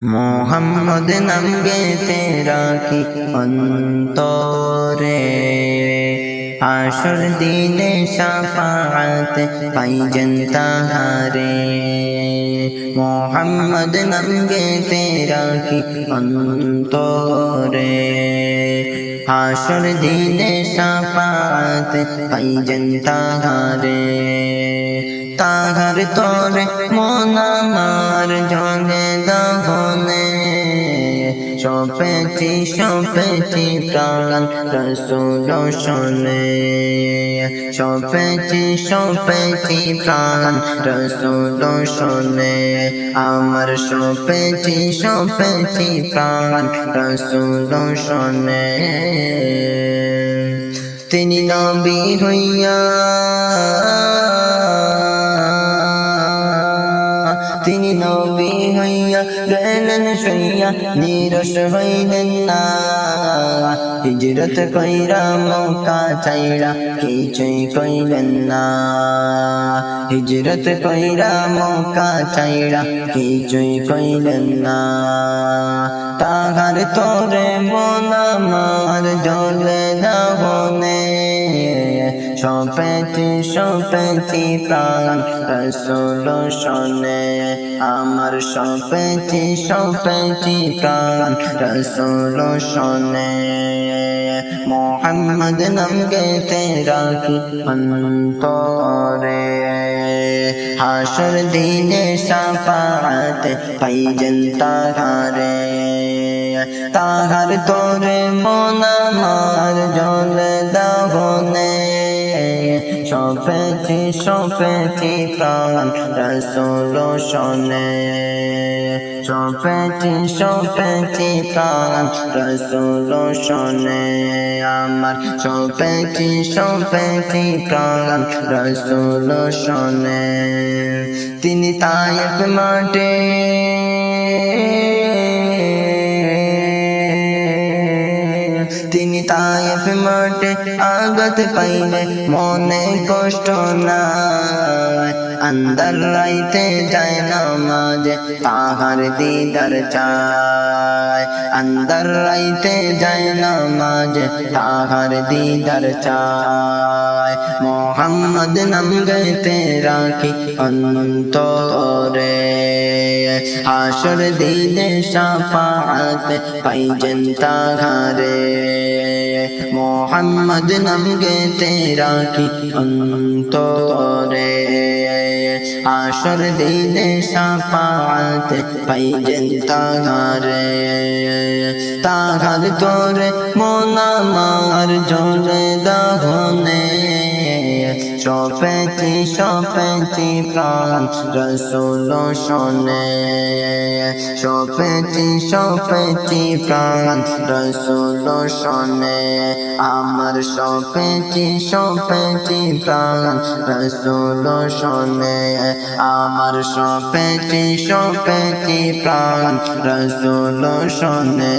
मोहम्मद नंगे तेरा की अंतरे आशुर दीने शफाअत पाई जनता हारे। मोहम्मद नंगे तेरा की अंतरे आशुर दीने शफाअत पाई जनता हारे। ताहर तोरे मोना मार जोने दाहोने शोपेची प्राण रसूल शोने शोपेची प्राण रसूल शोने आमर शोपेची प्राण रसूल शोने। तिनी नबी हইয়া তিনি নবী হইয়া গেলেন শুইয়া নিরস হইলেন না। হিজরত কইরা মক্কা চাইরা কিছুই কইলেন না। হিজরত কইরা মক্কা চাইরা কিছুই কইলেন না। তাহার তোরে মন আমার জ্বলে দাহনে শোপেছি প্রাণ রসূল শোনে আমার শোপেছি প্রাণ রসূল শোনে। মোহাম্মদ নামকে তেরা কি অন্তরে হাসর দিনে শাফাআত পাই जनता হারে। তাহার তোরে মন আমার জ্বলে দাহনে শোপেছি প্রাণ রসূল শোনে শোপেছি প্রাণ রসূল শোনে আমার শোপেছি প্রাণ রসূল শোনে। তিনি তায়েফ মাঠে তিনি তায়েফ মাঠে আঘাত পাইলে মনে কষ্ট নাই। আন্দার রাইতে যায় নামাজে তাহার দিদার চায়। আন্দার রাইতে যায় নামাজে তাহার দিদার চায়। মোহাম্মদ নাম গাইতে রাখি অন্তরে হাসর দিনে শাফাআত পাই जनता হারে। মোহাম্মদ নাম গাইতে রাখি অন্তরে হাসর দিনে শাফাআত পাই जनता হারে। তাহার তোরে মন আমার জ্বলে দাহনে শোপেছি প্রাণ রসূল শোনে শোপেছি প্রাণ রসূল শোনে আমার শোপেছি প্রাণ রসূল শোনে আমার শোপেছি প্রাণ রসূল শোনে।